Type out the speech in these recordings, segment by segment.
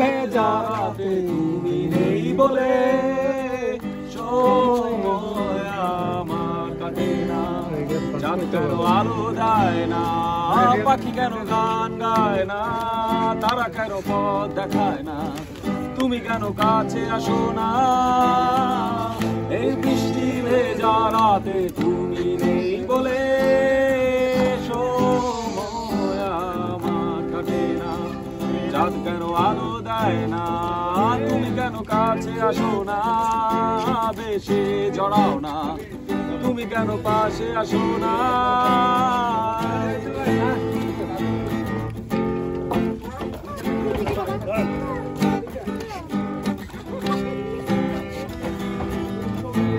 ভেজা রাতে তুমি নেই বলে সময় আমার কাটে না। চাঁদ কেন আলো দেয় না, পাখি কেন গান গায় না, তারা কেন পথ দেখায় না, তুমি কেন কাছে আসো না। এই বৃষ্টি ভেজা রাতে তুমি নেই বলে সময় আমার কাটে না। চাঁদ কেন আলো দেয় না, তুমি কেন কাছে আসো না, বেশি জড়াও না, তুমি কেন পাশে আসো না।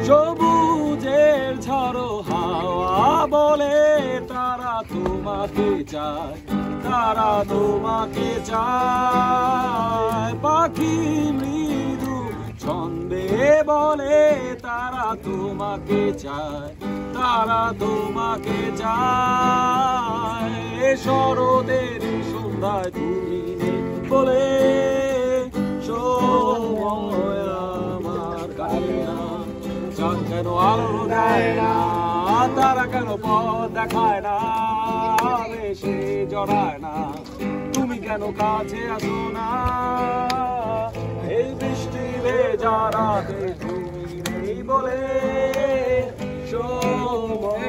সবুজের ঝড়ো হাওয়া বলে তারা তোমাকে চায়, তারা তোমাকে চায়। পাখি মৃদু ছন্দে বলে তারা তোমাকে চায়, তারা তোমাকে চায়। শরতের সন্ধ্যায় তুমি নেই বলে সময় আমার কাটে না। চাঁদ কেন আলো দেয় না, তারা কেন পথ দেখায় না, বেশি জড়ায় না, তুমি কেন কাছে আসো না। এই বৃষ্টি ভেজা রাতে তুমি নেই বলে সময়